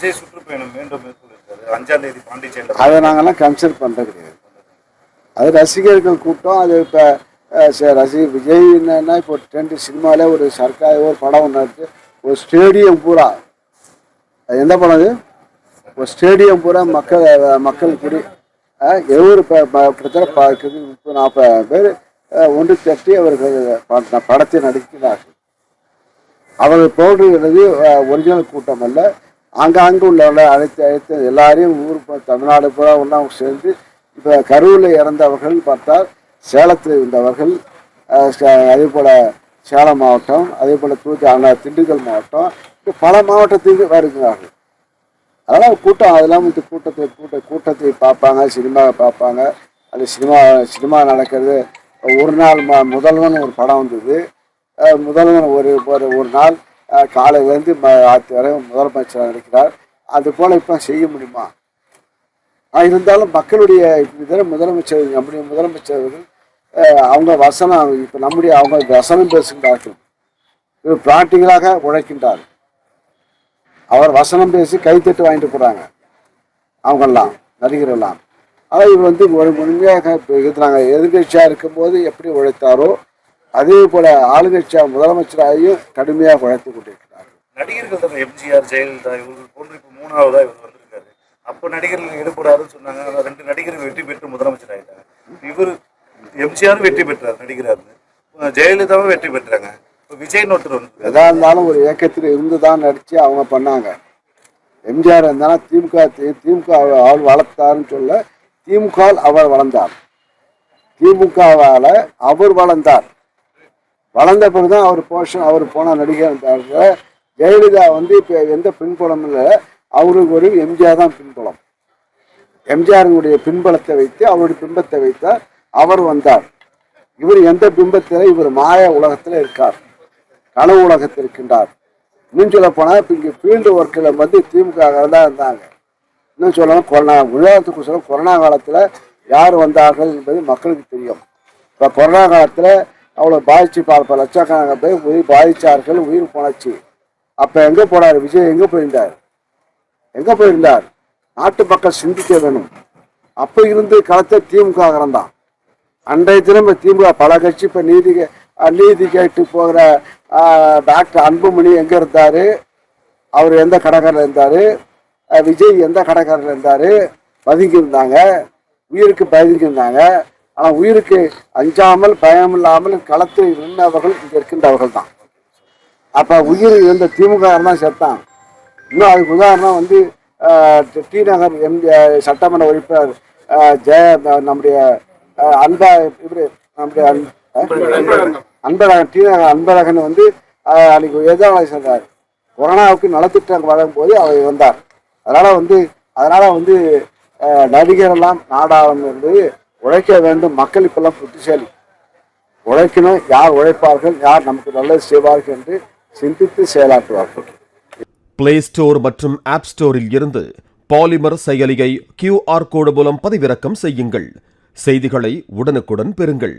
விஜய் சுற்றுப்பயணம் மீண்டும் மேற்கொண்டிருக்காரு 5ஆம் தேதி பாண்டிச்சேரியில். அதை நாங்கள்லாம் கன்சிடர் பண்ணுறது கிடையாது. அது ரசிகர்கள் கூட்டம். அது இப்போ விஜய் என்னன்னா இப்போ ட்ரெண்ட் சினிமாவில் ஒரு சர்க்கார் ஒரு படம் ஒன்று இருக்குது. ஒரு ஸ்டேடியம் பூரா எந்த படம் அது? ஒரு ஸ்டேடியம் பூரா மக்கள் கூடி எவ்வளோ கிட்டத்தட்ட 30-40 பேர் ஒன்று திரட்டி அவர்கள் படத்தை நடிக்கிறார்கள். அவர்கள் போடுறது ஒரிஜினல் கூட்டம் அல்ல. ஆங்காங்கு உள்ளவர்களை அழைத்து எல்லாரையும் ஊர் தமிழ்நாடு பூரா ஒன்றா சேர்ந்து இப்போ கரூரில் இறந்தவர்கள் பார்த்தால் சேலத்தில் இருந்தவர்கள், அதே போல் சேலம் மாவட்டம், அதே போல் திண்டுக்கல் மாவட்டம், இப்போ பல மாவட்டத்துக்கு வருகிறார்கள். அதனால் கூட்டம் அதெல்லாம் இந்த கூட்டத்தை பார்ப்பாங்க, சினிமாவை பார்ப்பாங்க. அது சினிமா நடக்கிறது. ஒரு நாள் முதல்வன் ஒரு படம் வந்தது. முதல்வன் ஒரு நாள் காலையிலேருந்து ராத்திரி வரை முதலமைச்சர் நடிக்கிறார். அது போல் இப்போ செய்ய முடியுமா? இருந்தாலும் மக்களுடைய முதலமைச்சர் நம்முடைய முதலமைச்சர்கள் அவங்க வசனம் இப்போ அவங்க வசனம் பேசுகின்றார்கள். இவர் பிராக்டிகலாக உழைக்கின்றார். அவர் வசனம் பேசி கைத்தட்டு வாங்கிட்டு போகிறாங்க அவங்கெல்லாம், நடிகரெல்லாம். ஆனால் இவர் ஒரு முழுமையாக இருக்கிறாங்க. எதிர்கட்சியாக இருக்கும்போது எப்படி உழைத்தாரோ அதே போல ஆளுங்கட்சியாக முதலமைச்சராகியும் கடுமையாக உழைத்து கொண்டிருக்கிறார்கள். நடிகர்கள் தான் எம்ஜிஆர், ஜெயலலிதா இவர்கள் போன்று இப்போ 3ஆவதாக இவர் வந்திருக்காரு. அப்போ நடிகர்கள் ஈடுபடாதுன்னு சொன்னாங்க. 2 நடிகர்கள் வெற்றி பெற்று முதலமைச்சர் ஆகிட்டாங்க. இவர் எம்ஜிஆரும் வெற்றி பெற்றார் நடிகராரு, ஜெயலலிதாவும் வெற்றி பெற்றாங்க. இப்போ விஜய் ஒருத்தர் வந்து எதா இருந்தாலும் ஒரு இயக்கத்தில் இருந்து தான் நடித்து அவங்க பண்ணாங்க. எம்ஜிஆர் இருந்தாலும் திமுக அவள் வளர்த்தாருன்னு சொல்ல, திமுக அவர் வளர்ந்தார். திமுகவால் அவர் வளர்ந்தார். வளர்ந்த பிறகுதான் அவர் போன நடிகர் இருந்தார். ஜெயலலிதா இப்போ எந்த பின்புலம் இல்லை, அவருக்கு ஒரு எம்ஜிஆர் தான் பின்புலம். எம்ஜிஆருடைய பின்பலத்தை வைத்து அவருடைய பிம்பத்தை வைத்தார், அவர் வந்தார். இவர் எந்த பிம்பத்தில்? இவர் மாய உலகத்தில் இருக்கார், கனவு உலகத்தில் இருக்கின்றார். இன்னும் சொல்ல போனால் இப்போ இங்கே ஃபீல்டு ஒர்க்கில் திமுக தான் இருந்தாங்க. இன்னும் சொல்லணும் உலகத்துக்கு சொல்ல கொரோனா காலத்தில் யார் வந்தார்கள் என்பது மக்களுக்கு தெரியும். இப்போ கொரோனா காலத்தில் அவ்வளோ பாதிச்சு பல லட்சக்கணக்கான பேர் உயிர் பாதித்தார்கள், உயிர் போனச்சு. அப்போ எங்கே போனார் விஜய்? எங்கே போயிருந்தார்? நாட்டு மக்கள் சிந்திக்க வேணும். அப்போ இருந்து களத்தை திமுக தான். அன்றைய தினம் திமுக பல கட்சி இப்போ நீதி கேட்டு போகிற டாக்டர் அன்புமணி எங்கே இருந்தார்? அவர் எந்த கடைக்காரில் இருந்தார்? விஜய் எந்த கடைக்காரில் இருந்தார்? பதுங்கி இருந்தாங்க, உயிருக்கு பதுங்கி இருந்தாங்க. ஆனால் உயிருக்கு அஞ்சாமல் பயம் இல்லாமல் களத்தில் நின்றவர்கள் இங்கே இருக்கின்றவர்கள் தான். அப்போ உயிர் இருந்த திமுக தான் செத்தான். இன்னும் அதுக்கு உதாரணம் டி நகர் சட்டமன்ற உறுப்பினர் நம்முடைய அன்பழகன் டி நகர் அன்பழகன் அன்னைக்கு எதிராக சென்றார். கொரோனாவுக்கு நலத்திட்டம் வழங்கும் போது அவர் வந்தார். அதனால நடிகரெல்லாம் நாடாளும் என்பது உழைக்க வேண்டும். மக்கள் இப்பெல்லாம் புத்திசாலி, உழைக்கணும். யார் உழைப்பார்கள், யார் நமக்கு நல்லது செய்வார்கள் என்று சிந்தித்து செயலாற்றுவார்கள். பிளே ஸ்டோர் மற்றும் ஆப் ஸ்டோரில் இருந்து பாலிமர் செயலியை QR கோடு மூலம் பதிவிறக்கம் செய்யுங்கள். செய்திகளை உடனுக்குடன் பெறுங்கள்.